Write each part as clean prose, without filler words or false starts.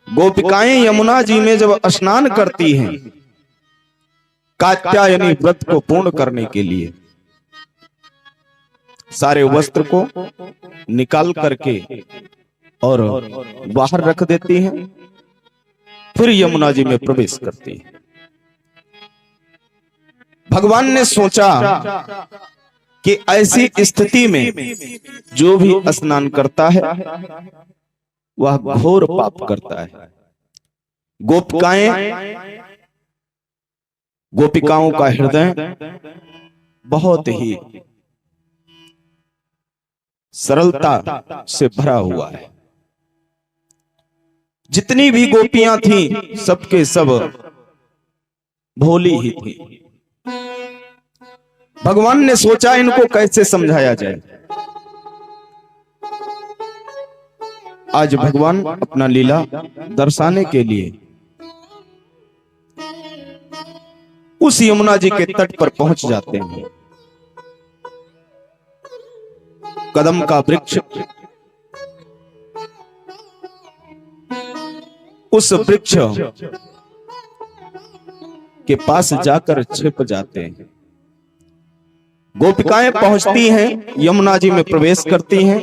गोपिकाएं यमुना जी में जब स्नान करती हैं कात्यायनी व्रत को पूर्ण करने के लिए, सारे वस्त्र को निकाल करके और बाहर रख देती हैं, फिर यमुना जी में प्रवेश करती हैं। भगवान ने सोचा कि ऐसी स्थिति में जो भी स्नान करता है वह घोर पाप करता है। गोपिकाओं का हृदय बहुत ही सरलता से भरा हुआ है। जितनी भी गोपियां थीं सबके सब भोली ही थी। भगवान ने सोचा इनको कैसे समझाया जाए। आज भगवान अपना लीला दर्शाने के लिए उस यमुना जी के तट पर पहुंच जाते हैं। कदम का वृक्ष, उस वृक्ष के पास जाकर छिप जाते हैं। गोपिकाएं पहुंचती हैं, यमुना जी में प्रवेश करती हैं।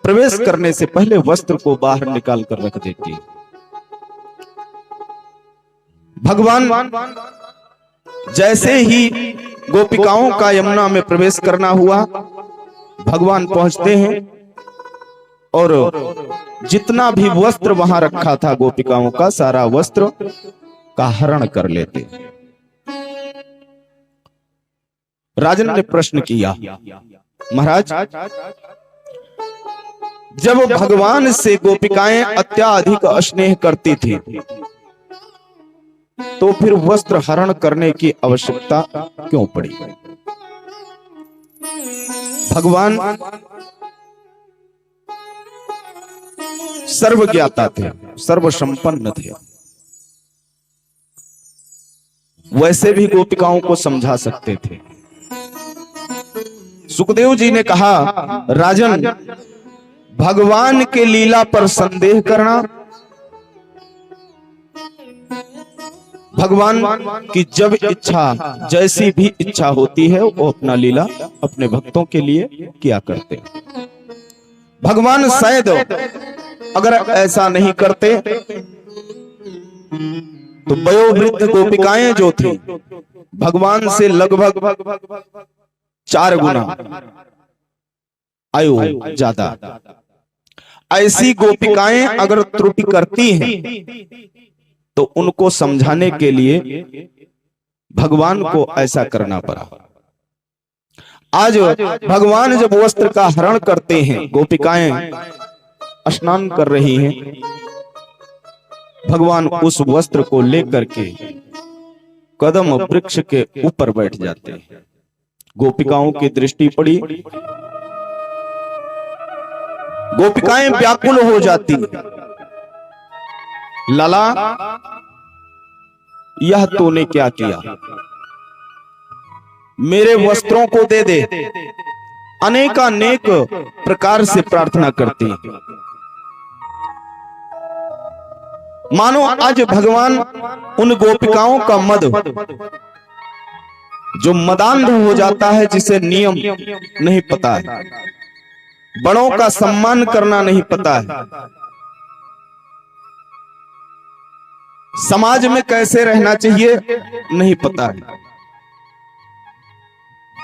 प्रवेश करने से पहले वस्त्र को बाहर निकाल कर रख देती हैं। भगवान जैसे ही गोपिकाओं का यमुना में प्रवेश करना हुआ, भगवान पहुंचते हैं और जितना भी वस्त्र वहां रखा था गोपिकाओं का, सारा वस्त्र का हरण कर लेते। राजन ने प्रश्न किया, महाराज जब भगवान से गोपिकाएं अत्याधिक स्नेह करती थी तो फिर वस्त्र हरण करने की आवश्यकता क्यों पड़ी? भगवान सर्वज्ञाता थे, सर्वसंपन्न थे। वैसे भी गोपिकाओं को समझा सकते थे। सुखदेव जी ने कहा, राजन भगवान के लीला पर संदेह करना, भगवान की जब इच्छा, जैसी भी इच्छा होती है वो अपना लीला अपने भक्तों के लिए किया करते हैं। भगवान शायद अगर ऐसा नहीं करते तो वयोवृद्ध गोपिकाएं जो थी भगवान से लगभग 4 गुना आयु ज्यादा, ऐसी गोपिकाएं अगर त्रुटि करती हैं तो उनको समझाने के लिए भगवान को ऐसा करना पड़ा। आज भगवान जब वस्त्र का हरण करते हैं, गोपिकाएं स्नान कर रही हैं, भगवान उस वस्त्र को लेकर के कदम वृक्ष के ऊपर बैठ जाते हैं। गोपिकाओं की दृष्टि पड़ी, गोपिकाएं व्याकुल हो जाती हैं। लाला यह तूने क्या किया? मेरे वस्त्रों को दे दे। अनेकानेक प्रकार से प्रार्थना करती हैं। मानो आज भगवान उन गोपिकाओं का मद, जो मदांध हो जाता है, जिसे नियम नहीं पता है, बड़ों का सम्मान करना नहीं पता है, समाज में कैसे रहना चाहिए नहीं पता है,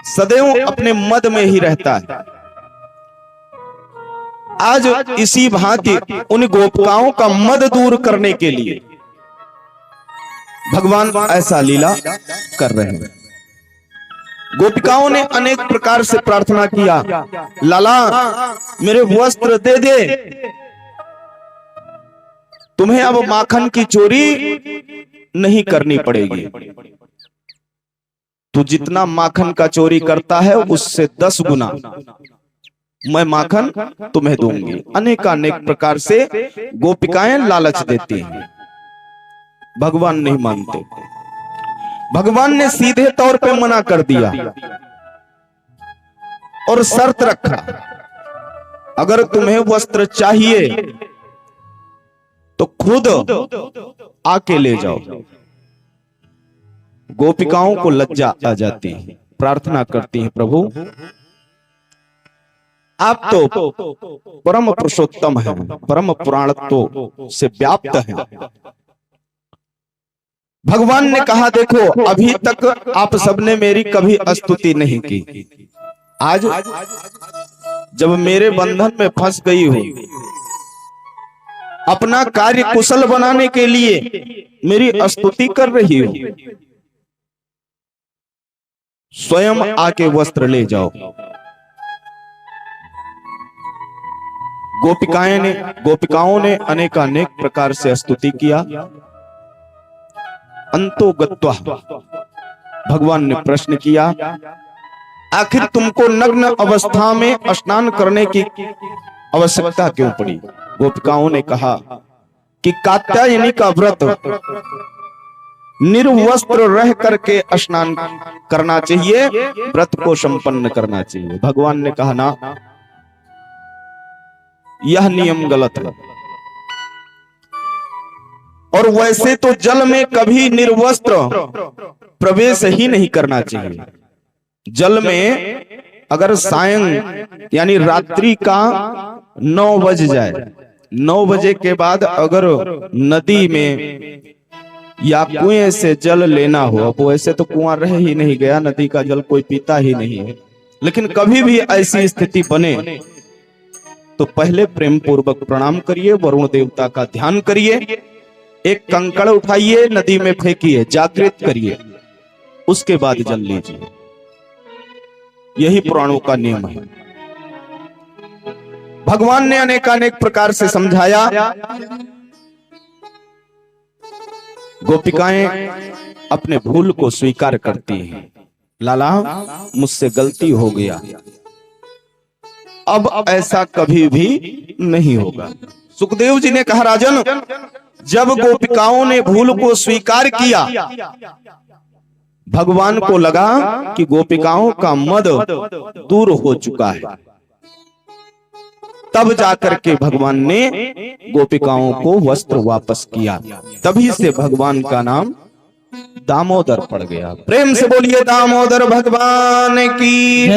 सदैव अपने मद में ही रहता है। आज इसी भांति उन गोपिकाओं का मद दूर करने के लिए भगवान ऐसा लीला कर रहे हैं। गोपिकाओं ने अनेक प्रकार से प्रार्थना किया, लाला मेरे वस्त्र दे दे, तुम्हें अब माखन की चोरी नहीं करनी पड़ेगी। तू जितना माखन का चोरी करता है उससे 10 गुना मैं माखन तुम्हें दूंगी। अनेकानेक प्रकार से गोपिकाएं लालच देती हैं, भगवान नहीं मानते। भगवान ने सीधे तौर पे मना कर दिया और शर्त रखा, अगर तुम्हें वस्त्र चाहिए तो खुद आके ले जाओ। गोपिकाओं को लज्जा आ जाती है, प्रार्थना करती है, प्रभु आप तो परम पुरुषोत्तम हैं, परम पुराणत्व से व्याप्त हैं। भगवान ने कहा देखो अभी तक आप सबने मेरी कभी स्तुति नहीं की, आज जब मेरे बंधन में फंस गई हो, अपना कार्य कुशल बनाने के लिए मेरी स्तुति कर रही हो, स्वयं आके वस्त्र ले जाओ। गोपिकाओं ने अनेकानेक प्रकार से स्तुति किया। अंतो गत्वा भगवान ने प्रश्न किया, आखिर तुमको नग्न अवस्था में स्नान करने की आवश्यकता क्यों पड़ी? गोपिकाओं ने कहा कि कात्यायनी का व्रत निर्वस्त्र रह करके स्नान करना चाहिए, व्रत को संपन्न करना चाहिए। भगवान ने कहा ना, यह नियम गलत है, और वैसे तो जल में कभी निर्वस्त्र प्रवेश ही नहीं करना चाहिए। जल में अगर सायं यानी रात्रि का 9 बज जाए, 9 बजे के बाद अगर नदी में या कुएं से जल लेना हो, अब वैसे तो कुआं रह ही नहीं गया, नदी का जल कोई पीता ही नहीं है, लेकिन कभी भी ऐसी स्थिति बने तो पहले प्रेम पूर्वक प्रणाम करिए, वरुण देवता का ध्यान करिए, एक कंकड़ उठाइए, नदी में फेंकिए, जागृत करिए, उसके बाद जल लीजिए। यही पुराणों का नियम है। भगवान ने अनेकानेक प्रकार से समझाया। गोपिकाएं अपने भूल को स्वीकार करती हैं, लाला मुझसे गलती हो गया, अब ऐसा कभी भी नहीं होगा। सुखदेव जी ने कहा, राजन जब गोपिकाओं ने भूल को स्वीकार किया, भगवान को लगा कि गोपिकाओं का मद दूर हो चुका है, तब जाकर के भगवान ने गोपिकाओं को वस्त्र वापस किया। तभी से भगवान का नाम दामोदर पड़ गया। प्रेम से बोलिए दामोदर भगवान की।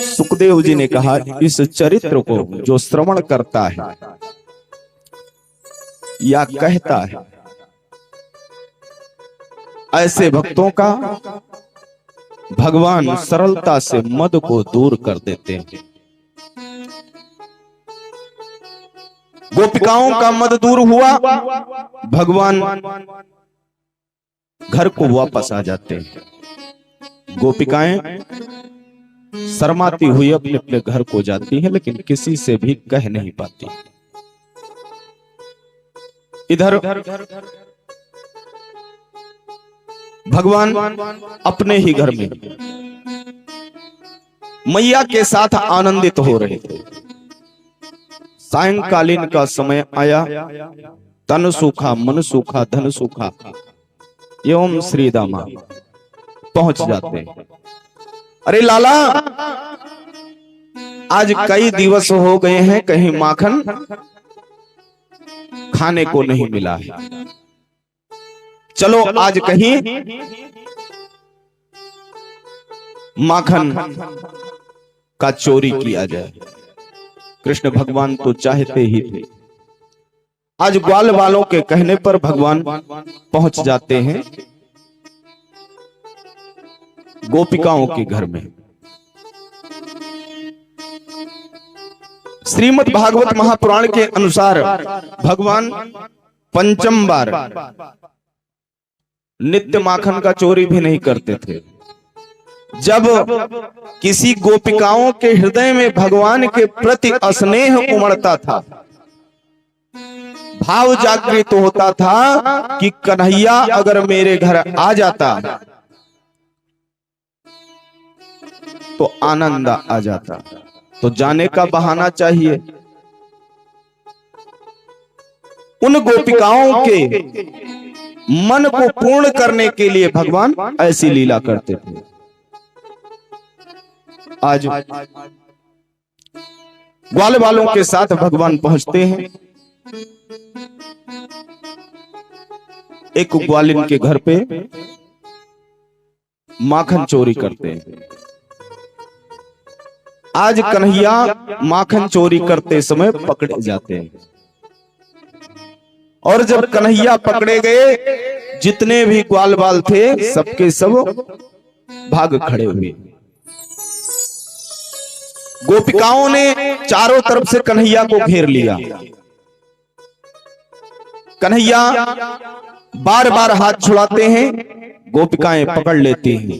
सुखदेव जी ने कहा, इस चरित्र को जो श्रवण करता है या कहता है, ऐसे भक्तों का भगवान सरलता से मद को दूर कर देते हैं। गोपिकाओं का मद दूर हुआ, भगवान घर को वापस आ जाते हैं। गोपिकाएं शर्माती हुई अपने अपने घर को जाती हैं, लेकिन किसी से भी कह नहीं पाती। इधर भगवान अपने ही घर में मैया के साथ आनंदित हो रहे थे। सायंकालीन का समय आया, तन सूखा मन सूखा धन सूखा एवं श्री दामा पहुंच जाते हैं। अरे लाला, आज कई दिवस हो गए हैं, कहीं माखन खाने को नहीं मिला है, चलो आज कहीं माखन का चोरी किया जाए। कृष्ण भगवान तो चाहते ही थे। आज ग्वाल वालों के कहने पर भगवान पहुंच जाते हैं गोपिकाओं के घर में। श्रीमद् भागवत महापुराण के अनुसार भगवान पंचम बार नित्य माखन का चोरी भी नहीं करते थे। जब किसी गोपिकाओं के हृदय में भगवान के प्रति स्नेह उमड़ता था, भाव जागृत होता था कि कन्हैया अगर मेरे घर आ जाता तो आनंद आ जाता, तो जाने का बहाना चाहिए। उन गोपिकाओं के मन को पूर्ण करने के लिए भगवान ऐसी लीला करते थे। आज ग्वाल वालों के साथ भगवान पहुंचते हैं। एक ग्वालिन के घर पे माखन चोरी करते हैं। आज कन्हैया माखन चोरी करते समय पकड़े जाते हैं, और जब कन्हैया पकड़े गए, जितने भी ग्वाल बाल थे सबके सब भाग खड़े हुए। गोपिकाओं ने चारों तरफ से कन्हैया को घेर लिया। कन्हैया बार बार हाथ छुड़ाते हैं, गोपिकाएं पकड़ लेती हैं।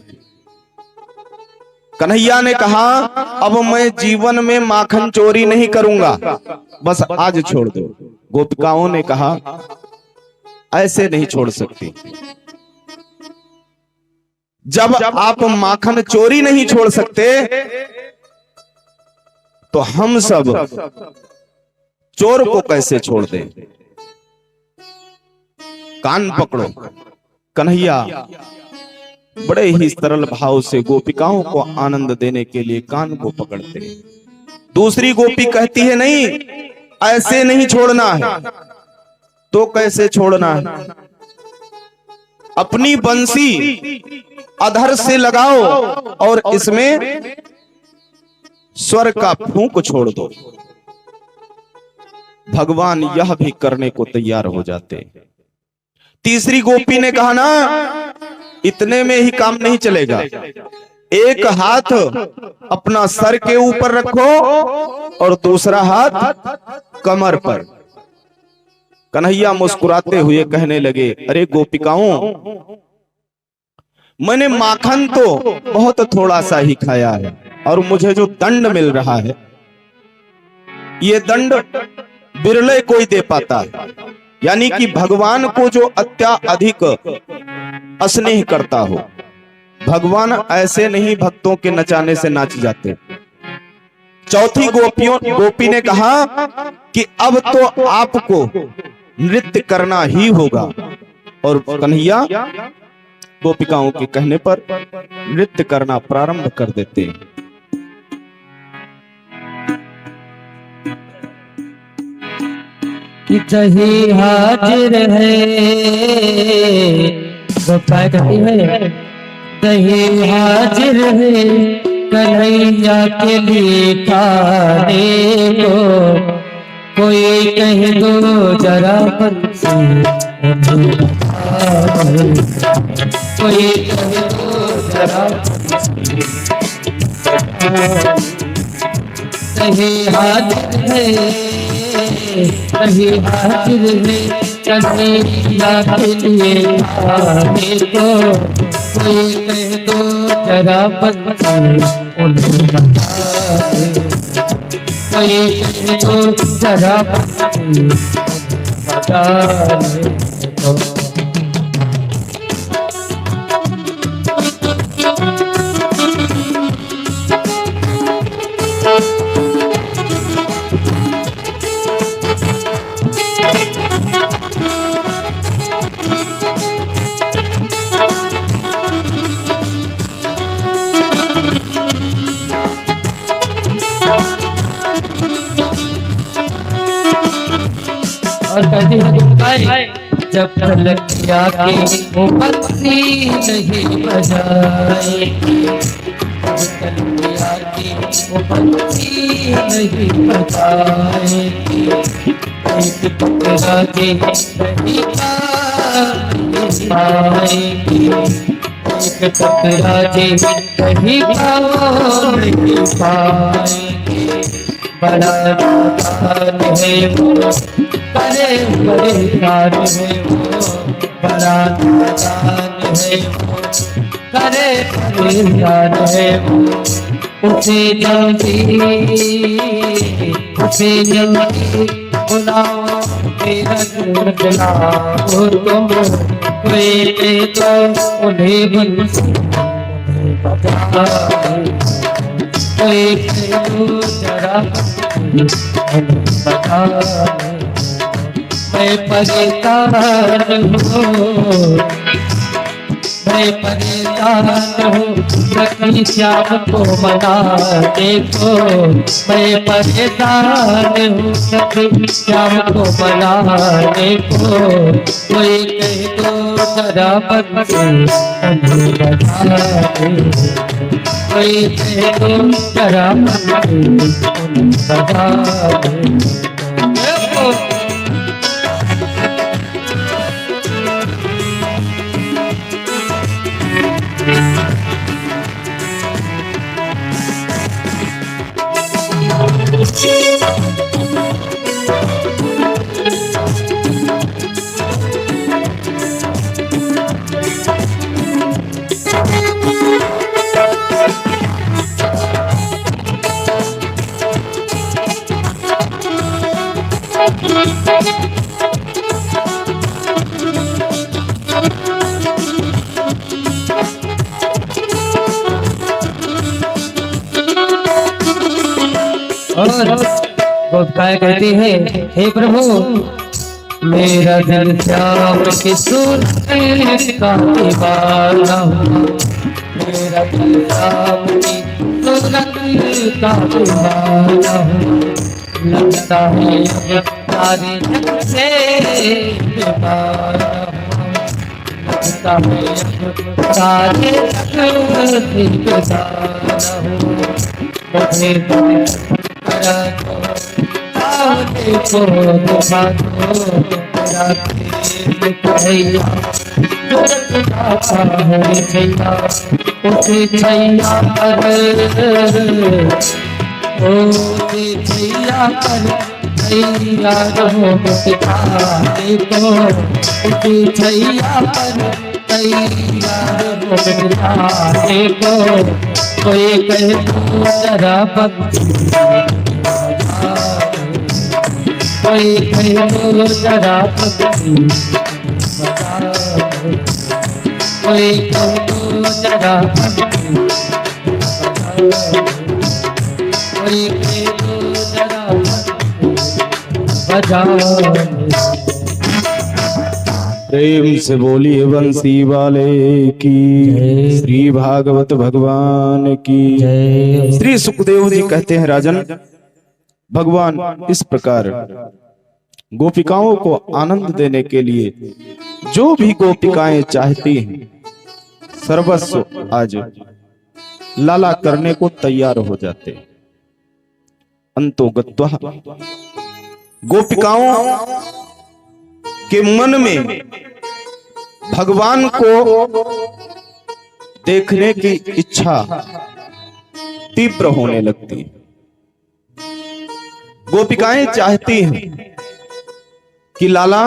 कन्हैया ने कहा, अब मैं जीवन में माखन चोरी नहीं करूंगा, बस आज छोड़ दो। गोपिकाओं ने कहा, ऐसे नहीं छोड़ सकती। जब आप माखन चोरी नहीं छोड़ सकते तो हम सब चोर को कैसे छोड़ दें? कान पकड़ो। कन्हैया बड़े ही सरल भाव से गोपिकाओं को आनंद देने के लिए कान को पकड़ते हैं। दूसरी गोपी कहती है, नहीं, ऐसे नहीं छोड़ना है। तो कैसे छोड़ना है? अपनी बंसी अधर से लगाओ और इसमें स्वर का फूंक छोड़ दो। भगवान यह भी करने को तैयार हो जाते। तीसरी गोपी ने कहा, ना, इतने में ही काम नहीं चलेगा। एक हाथ अपना सर के ऊपर रखो और दूसरा हाथ कमर पर। कन्हैया मुस्कुराते हुए कहने लगे, अरे गोपिकाओं, मैंने माखन तो बहुत थोड़ा सा ही खाया है, और मुझे जो दंड मिल रहा है, ये दंड बिरले कोई दे पाता है। यानी कि भगवान को जो अत्याधिक स्नेह करता हो, भगवान ऐसे नहीं भक्तों के नचाने से नाच जाते। चौथी गोपी ने कहा कि अब तो आपको नृत्य करना ही होगा, और कन्हैया गोपिकाओं के कहने पर नृत्य करना प्रारंभ कर देते हैं। कि जही हाजिर है वो कहती है, दही हाजिर है कन्हैया के लिए खाने को। कोई कह दो जरा बंसी, कोई कह दो जरा दही हाजिर है, दही हाजिर है कन्हैया के लिए खाने को। कोई कह दो जरा बंसी उन्हें बता दे, कोई कह दो जरा बंसी बता दे। और कहती है, जब तलकिया के वो पत्नी नहीं बजाए, तलकिया की वो पत्नी नहीं बजाए, एक टुकड़ा के नहीं पाए, एक टुकड़ा के नहीं पाए। बड़ा नादान है वो, बड़े बड़े नाद है वो, बड़ा नादान है वो, बड़े बड़े नाद है वो। उसे जल्दी बुलाओ, मेरा बुलाओ तुम। कोई तो उन्हें बंसी उन्हें बता दे, कोई जरा बता दे। मैं परेशान हूँ, मैं परेशान हूँ सखी श्याम को मनाने को, मैं परेशान हूँ सखी श्याम को मनाने को, कोई कह दो जरा बंसी उन्हें बजा दे, कोई कह दो जरा बंसी उन्हें बजा दे। और गोपिकाएं कहती है, हे प्रभु मेरा दिल श्याम की सूरत का दीवाना हुआ, मेरा दिल श्याम की सूरत का दीवाना हुआ, लगता है अब सारे जग से दीवाना हुआ, लगता है अब सारे जग से दीवाना हुआ, मुझे देखो दुखा दो भैया भैया उसे छैया पर छैया पर छैया रहो बिठाने को, उसे छैया पर छैया रहो बिठाने को, कोई कह दो जरा बंसी कोई कह दो जरा बंसी बजा दो, कोई कह दो जरा बंसी कोई कह दो जरा बजा दो। प्रेम से बोलिए बंसी वाले की, श्री भागवत भगवान की। श्री सुखदेव जी कहते हैं, राजन भगवान इस प्रकार गोपिकाओं को आनंद देने के लिए जो भी गोपिकाएं चाहती हैं सर्वस्व आज लाला करने को तैयार हो जाते हैं। अंतो गत्वा गोपिकाओं के मन में भगवान को देखने की इच्छा तीव्र होने लगती है। गोपिकाएं चाहती हैं कि लाला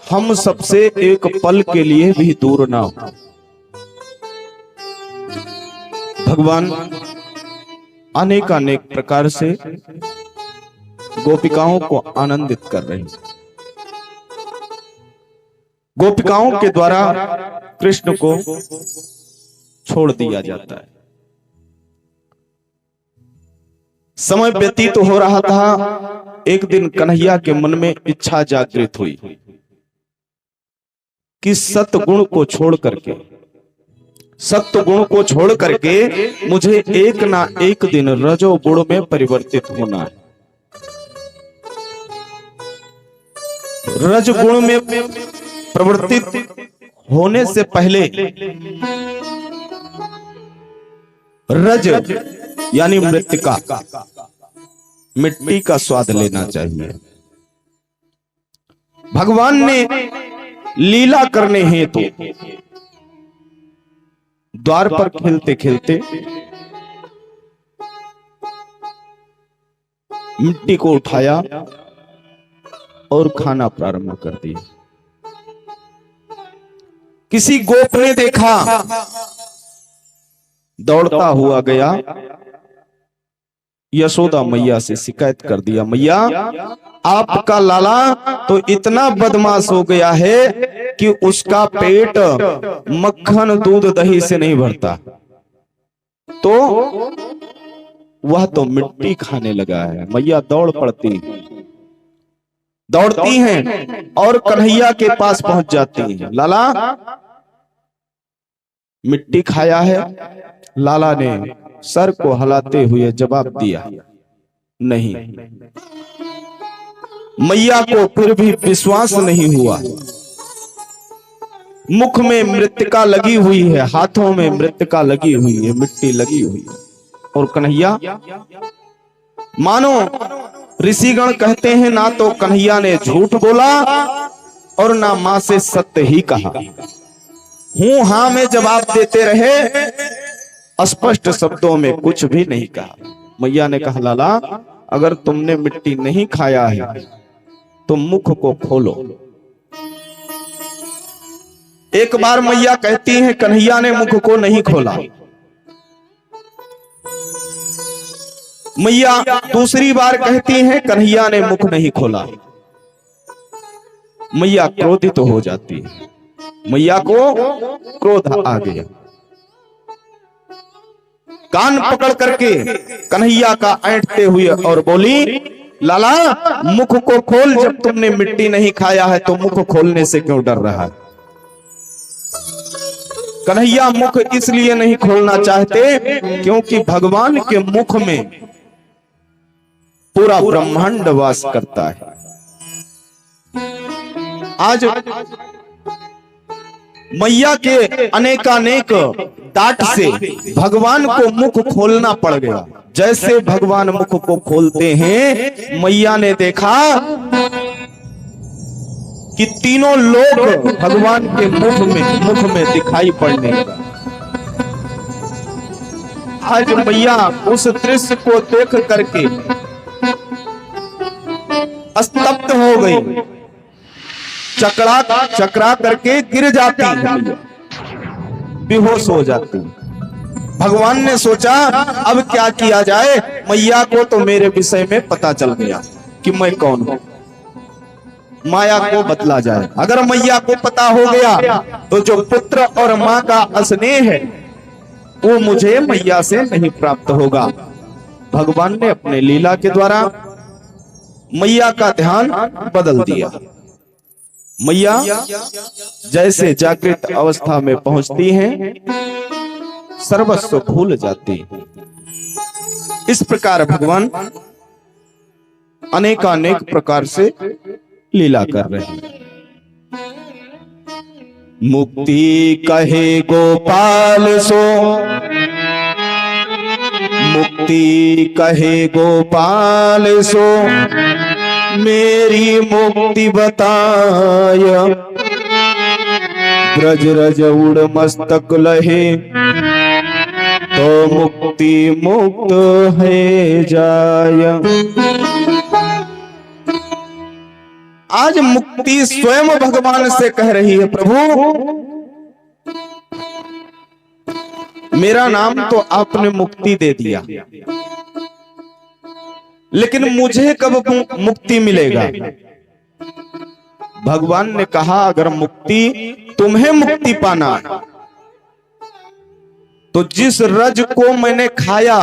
हम सबसे एक पल के लिए भी दूर ना हो। भगवान अनेक अनेक प्रकार से गोपिकाओं को आनंदित कर रहे हैं। गोपिकाओं के द्वारा कृष्ण को छोड़ दिया जाता है। समय व्यतीत हो रहा था। एक दिन कन्हैया के मन में इच्छा जागृत हुई कि सत्गुण को छोड़ करके मुझे एक ना एक दिन रजोगुण में परिवर्तित होना है। रजगुण में परिवर्तित होने से पहले रज यानी मृतिका, मिट्टी का स्वाद लेना चाहिए। भगवान ने लीला करने हेतु द्वार पर खेलते खेलते मिट्टी को उठाया और खाना प्रारंभ कर दिया। किसी गोप ने देखा, दौड़ता हुआ गया, यशोदा मैया से शिकायत कर दिया, मैया आपका लाला तो इतना बदमाश हो गया है कि उसका पेट मक्खन दूध दही से नहीं भरता, तो वह तो मिट्टी खाने लगा है। मैया दौड़ती हैं और कन्हैया के पास पहुंच जाती हैं। लाला मिट्टी खाया है? लाला ने सर को हिलाते हुए जवाब दिया, नहीं। मैया को फिर भी विश्वास नहीं हुआ। मुख में मृत्तिका लगी हुई है, हाथों में मृत्तिका लगी हुई है, मिट्टी लगी हुई है, और कन्हैया मानो ऋषिगण कहते हैं ना तो कन्हैया ने झूठ बोला और ना मां से सत्य ही कहा। हूं हां में जवाब देते रहे, स्पष्ट शब्दों में कुछ भी नहीं कहा। मैया ने कहा, लाला अगर तुमने मिट्टी नहीं खाया है तो मुख को खोलो। एक बार मैया कहती हैं, कन्हैया ने मुख को नहीं खोला। मैया दूसरी बार कहती हैं, कन्हैया ने मुख नहीं खोला। मैया क्रोधित तो हो जाती है, मैया को क्रोध आ गया। कान पकड़ करके कन्हैया का ऐंठते हुए और बोली, लाला मुख को खोल, जब तुमने मिट्टी नहीं खाया है तो मुख खोलने से क्यों डर रहा है? कन्हैया मुख इसलिए नहीं खोलना चाहते क्योंकि भगवान के मुख में पूरा ब्रह्मांड वास करता है। आज मैया के अनेकानेक डांट से भगवान को मुख खोलना पड़ गया। जैसे भगवान मुख को खोलते हैं, मैया ने देखा कि तीनों लोग भगवान के मुख में दिखाई पड़ने लगा। आज मैया उस दृश्य को देख करके स्तब्ध हो गई, चकरा करके गिर जाती है, बेहोश हो जाती। भगवान ने सोचा अब क्या किया जाए। मैया को तो मेरे विषय में पता चल गया कि मैं कौन हूं, माया को बतला जाए। अगर मैया को पता हो गया तो जो पुत्र और मां का स्नेह है वो मुझे मैया से नहीं प्राप्त होगा। भगवान ने अपने लीला के द्वारा मैया का ध्यान बदल दिया। मैया जैसे जागृत अवस्था में पहुंचती हैं, सर्वस्व भूल जाती हैं। इस प्रकार भगवान अनेकानेक प्रकार से लीला कर रहे हैं। मुक्ति कहे गोपाल सो, मुक्ति कहे गोपाल सो, मेरी मुक्ति बताय। ब्रज रज उड़ मस्तक लहे, तो मुक्ति मुक्त है जाय। आज मुक्ति स्वयं भगवान से कह रही है, प्रभु मेरा नाम तो आपने मुक्ति दे दिया, लेकिन मुझे कब मुक्ति मिलेगा? भगवान ने कहा अगर मुक्ति तुम्हें मुक्ति पाना है तो जिस रज को मैंने खाया,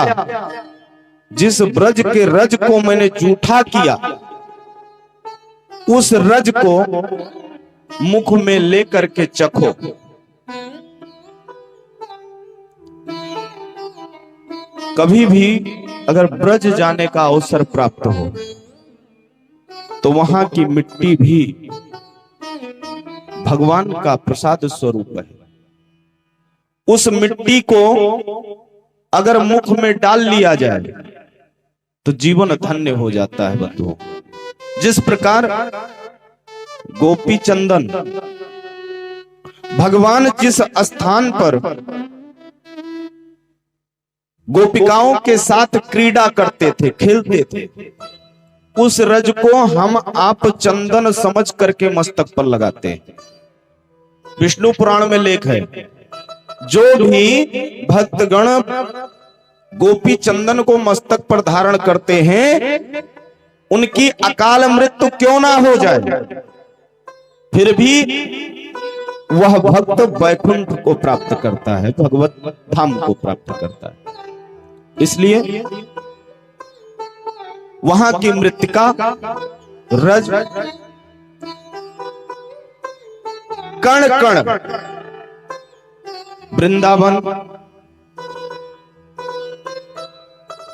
जिस ब्रज के रज को मैंने जूठा किया, उस रज को मुख में लेकर के चखो। कभी भी अगर ब्रज जाने का अवसर प्राप्त हो तो वहां की मिट्टी भी भगवान का प्रसाद स्वरूप है। उस मिट्टी को अगर मुख में डाल लिया जाए तो जीवन धन्य हो जाता है बंधुओं। जिस प्रकार गोपी चंदन भगवान जिस स्थान पर गोपिकाओं के साथ क्रीड़ा करते थे, खेलते थे, उस रज को हम आप चंदन समझ करके मस्तक पर लगाते हैं। विष्णु पुराण में लेख है, जो भी भक्तगण गोपी चंदन को मस्तक पर धारण करते हैं उनकी अकाल मृत्यु क्यों ना हो जाए, फिर भी वह भक्त वैकुंठ को प्राप्त करता है, भगवत धाम को प्राप्त करता है। इसलिए वहां की मृत्तिका रज कण कण वृंदावन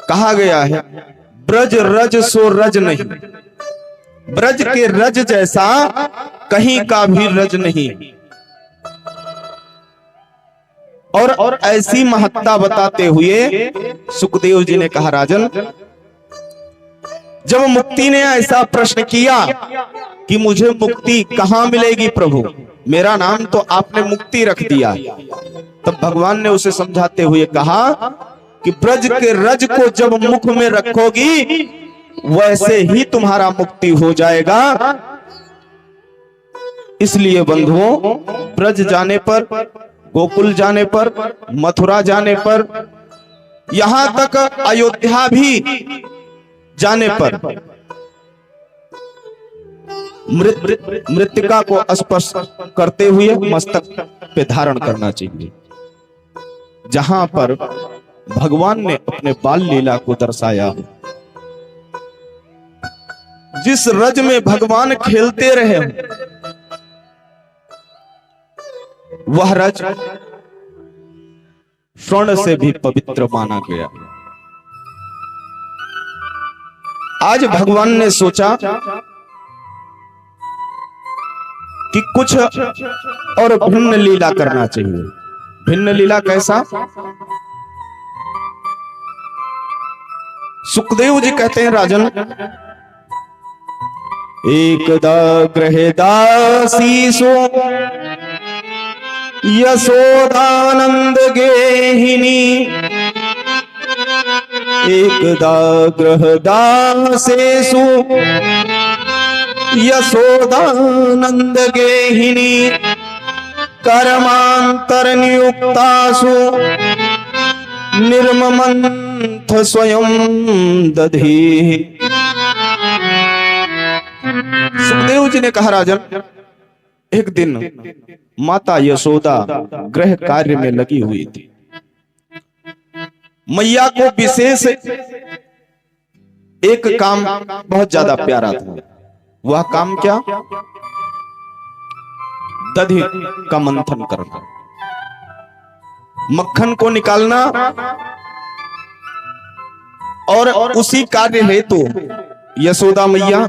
कहा गया है, ब्रज रज सो रज नहीं, ब्रज के रज जैसा कहीं का भी रज नहीं। और ऐसी महत्ता बताते हुए सुखदेव जी ने कहा, राजन, जब मुक्ति ने ऐसा प्रश्न किया कि मुझे मुक्ति कहां मिलेगी प्रभु, मेरा नाम तो आपने मुक्ति रख दिया, तब भगवान ने उसे समझाते हुए कहा कि ब्रज के रज को जब मुख में रखोगी वैसे ही तुम्हारा मुक्ति हो जाएगा। इसलिए बंधुओं, ब्रज जाने पर, गोकुल जाने पर, मथुरा जाने पर, यहां तक अयोध्या भी जाने पर मृतिका को स्पर्श करते हुए मस्तक पे धारण करना चाहिए। जहां पर भगवान ने अपने बाल लीला को दर्शाया, जिस रज में भगवान खेलते रहे, वह रज स्वर्ण से भी पवित्र माना गया। आज भगवान ने सोचा कि कुछ और भिन्न लीला करना चाहिए। भिन्न लीला कैसा? सुखदेव जी कहते हैं, राजन, एकदा गृहदासी यशोदानंद गेहिनी, एकदा गृहदासेषु यशोदानंद गेहिनी, कर्मांतर नियुक्तासु निर्ममंथ स्वयं दधी। सुखदेव जी ने कहा, राजन, एक दिन माता यशोदा गृह कार्य में लगी हुई थी। मैया को विशेष एक काम बहुत ज्यादा प्यारा था। वह काम क्या? दधी का मंथन करना, मक्खन को निकालना, और उसी कार्य हेतु यशोदा मैया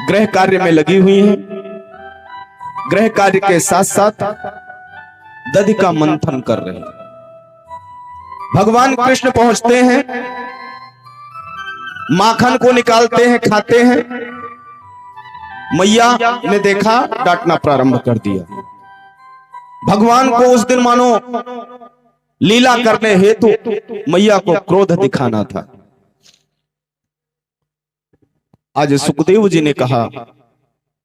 गृह कार्य में लगी हुई हैं। गृह कार्य के साथ साथ दधी का मंथन कर रहे हैं। भगवान कृष्ण पहुंचते हैं, माखन को निकालते हैं, खाते हैं। मैया ने देखा, डांटना प्रारंभ कर दिया। भगवान को उस दिन मानो लीला करने हेतु मैया को क्रोध दिखाना था। आज सुखदेव जी ने कहा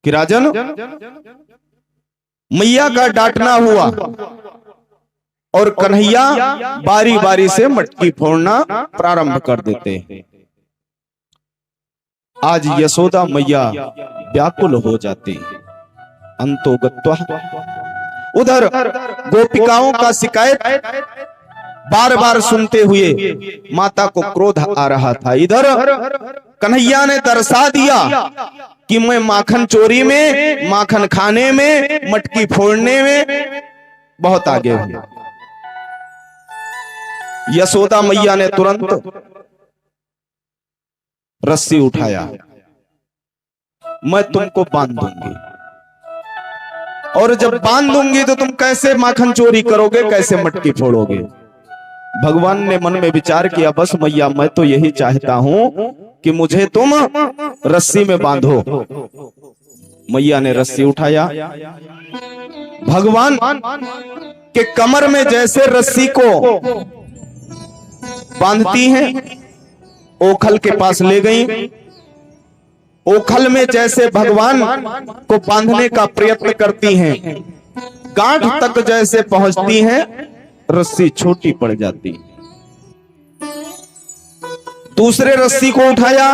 कि राजन, मैया का डांटना हुआ और कन्हैया बारी बारी से मटकी फोड़ना प्रारंभ कर देते हैं। आज यशोदा मैया व्याकुल हो जाती है। अंतो गत्वा, उधर गोपिकाओं का शिकायत बार बार सुनते हुए माता को क्रोध आ रहा था। इधर कन्हैया ने दर्शा दिया कि मैं माखन चोरी में, माखन खाने में, मटकी फोड़ने में बहुत आगे हूं। यशोदा मैया ने तुरंत रस्सी उठाया, मैं तुमको बांध दूंगी, और जब बांध दूंगी तो तुम कैसे माखन चोरी करोगे, कैसे मटकी फोड़ोगे। भगवान ने मन में विचार किया, बस मैया, मैं तो यही चाहता हूं कि मुझे तुम रस्सी में बांधो। मैया ने रस्सी उठाया। भगवान के कमर में जैसे रस्सी को बांधती हैं, ओखल के पास ले गई। ओखल में जैसे भगवान को बांधने का प्रयत्न करती हैं, गांठ तक जैसे पहुंचती हैं, रस्सी छोटी पड़ जाती। दूसरे रस्सी को उठाया,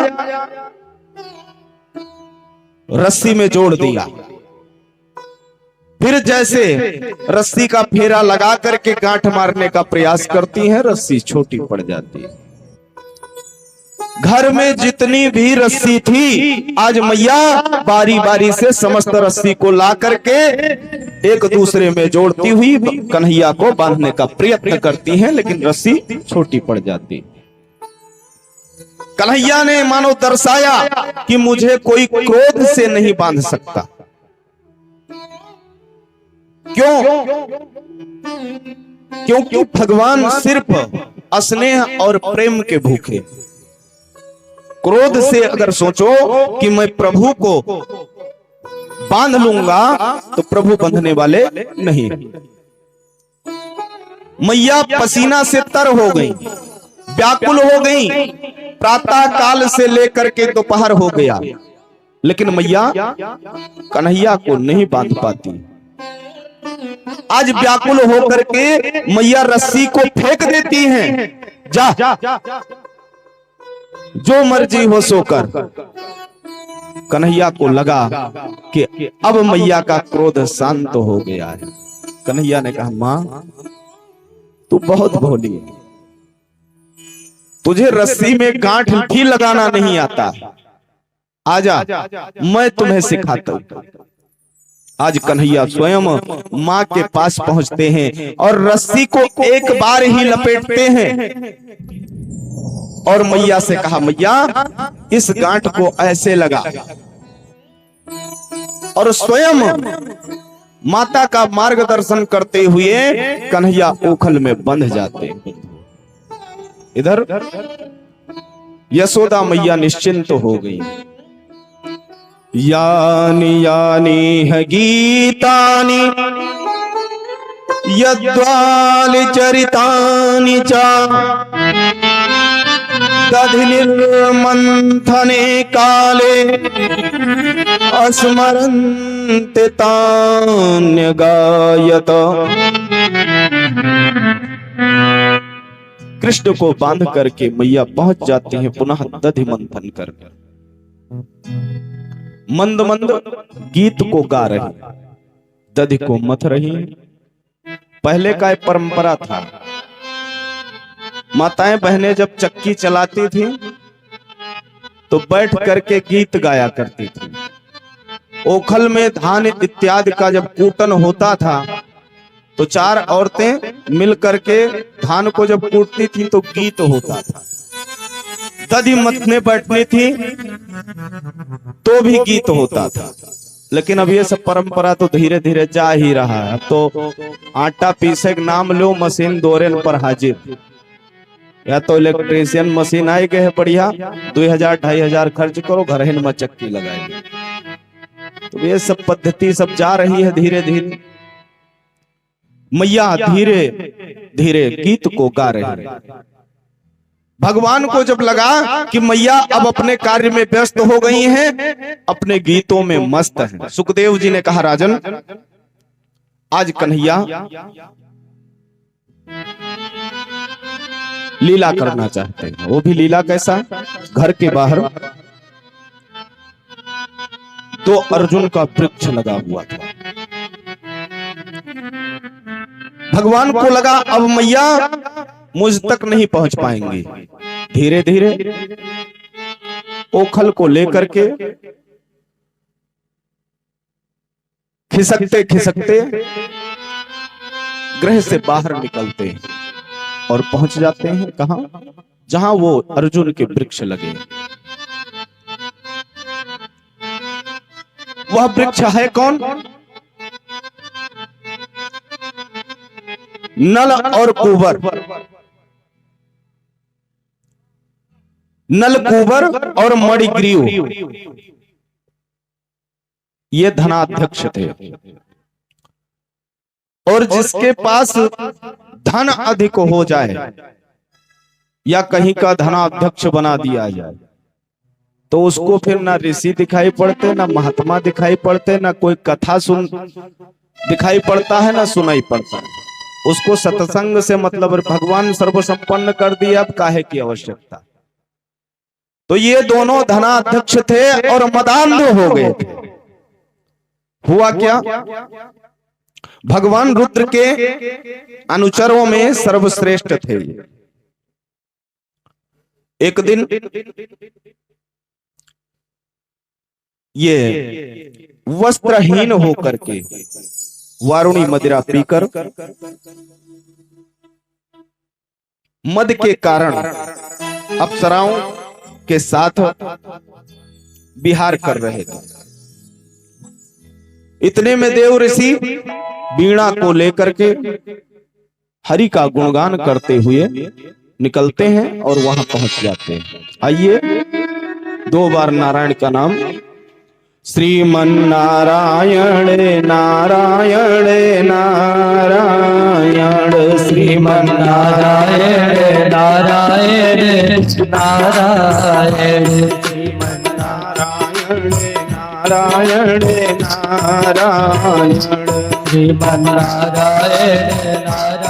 रस्सी में जोड़ दिया। फिर जैसे रस्सी का फेरा लगा करके गांठ मारने का प्रयास करती हैं, रस्सी छोटी पड़ जाती है। घर में जितनी भी रस्सी थी, आज मैया बारी बारी से समस्त रस्सी को ला करके एक दूसरे में जोड़ती हुई कन्हैया को बांधने का प्रयत्न करती हैं, लेकिन रस्सी छोटी पड़ जाती। कन्हैया ने मानो दर्शाया कि मुझे कोई क्रोध से नहीं बांध सकता। क्यों? क्योंकि भगवान सिर्फ स्नेह और प्रेम के भूखे। क्रोध से अगर सोचो कि मैं प्रभु को बांध लूंगा तो प्रभु बंधने वाले नहीं। मैया पसीना से तर हो गई, व्याकुल हो गई, प्रातः काल से लेकर के दोपहर हो गया, लेकिन मैया कन्हैया को नहीं बांध पाती। आज व्याकुल होकर के मैया रस्सी को फेंक देती हैं, जा जो मर्जी हो सो कर। कन्हैया को लगा कि अब मैया का क्रोध शांत हो गया है। कन्हैया ने कहा, मां तू बहुत भोली है, तुझे रस्सी में गांठ भी लगाना नहीं आता, आजा मैं तुम्हें सिखाता हूं। आज कन्हैया स्वयं मां के पास पहुंचते हैं और रस्सी को एक बार ही लपेटते हैं और मैया से कहा, मैया इस गांठ को ऐसे लगा, और स्वयं माता का मार्गदर्शन करते हुए कन्हैया ओखल में बंध जाते। इधर यशोदा मैया निश्चिंत हो गई। यानी यानी है गीतानि यद्वालि चरितानि च दधि निर्मंथने काले अस्मरन्ते तान्य गायत। कृष्ण को बांध करके मैया पहुंच जाती हैं पुनः दधि मंथन कर, मंद मंद गीत को गा रही, दधि को मथ रही। पहले का एक परंपरा था, माताएं बहनें जब चक्की चलाती थी तो बैठ करके गीत गाया करती थी। ओखल में धान इत्यादि का जब कूटन होता था तो चार औरतें मिल करके धान को जब कूटती थी तो गीत होता था। दधि मथने बैठनी थी तो भी गीत होता था। लेकिन अब ये सब परंपरा तो धीरे धीरे जा ही रहा है। अब तो आटा पीसे के नाम लो, मशीन दोरेन पर हाजिर, या तो इलेक्ट्रीशियन मशीन आई गए है बढ़िया, 2000-2500 खर्च करो, घर हिन में चक्की लगाएंगे। तो ये सब पद्धति सब जा रही है धीरे धीरे। मैया धीरे धीरे गीत को गा रही है। भगवान को जब लगा कि मैया अब अपने कार्य में व्यस्त हो गई हैं, अपने गीतों में मस्त हैं, सुखदेव जी ने कहा, राजन आज कन्हैया लीला करना चाहते हैं। वो भी लीला कैसा? घर के बाहर तो अर्जुन का वृक्ष लगा हुआ था। भगवान को लगा अब मैया मुझ तक नहीं पहुंच पाएंगी। धीरे धीरे ओखल को लेकर के खिसकते खिसकते गृह से बाहर निकलते हैं और पहुंच जाते हैं कहां? जहां वो अर्जुन के वृक्ष लगे। वह वृक्ष है कौन? नल और कुबर। नलकूबर और मणिग्रीव ये धनाध्यक्ष थे, और जिसके पास धन अधिक हो जाए या कहीं का धनाध्यक्ष बना दिया जाए तो उसको फिर ना ऋषि दिखाई पड़ते, ना महात्मा दिखाई पड़ते, ना कोई कथा सुन दिखाई पड़ता है, ना सुनाई पड़ता है। उसको सत्संग से मतलब भगवान सर्वसंपन्न कर दिया, अब काहे की आवश्यकता। तो ये दोनों धनाध्यक्ष थे और मदान्ध हो गए थे। हुआ क्या? भगवान रुद्र के अनुचरों में सर्वश्रेष्ठ थे। एक दिन ये वस्त्रहीन होकर के वारुणी मदिरा पीकर मद के कारण अप्सराओं के साथ विहार कर रहे थे। इतने में देव ऋषि वीणा को लेकर के हरि का गुणगान करते हुए निकलते हैं और वहां पहुंच जाते हैं। आइए 2 बार नारायण का नाम। श्रीमन नारायण नारायण नारायण, श्रीमन नारायण नारायण नारायण, श्रीमन नारायण नारायण नारायण, श्रीमन नारायण नारायण।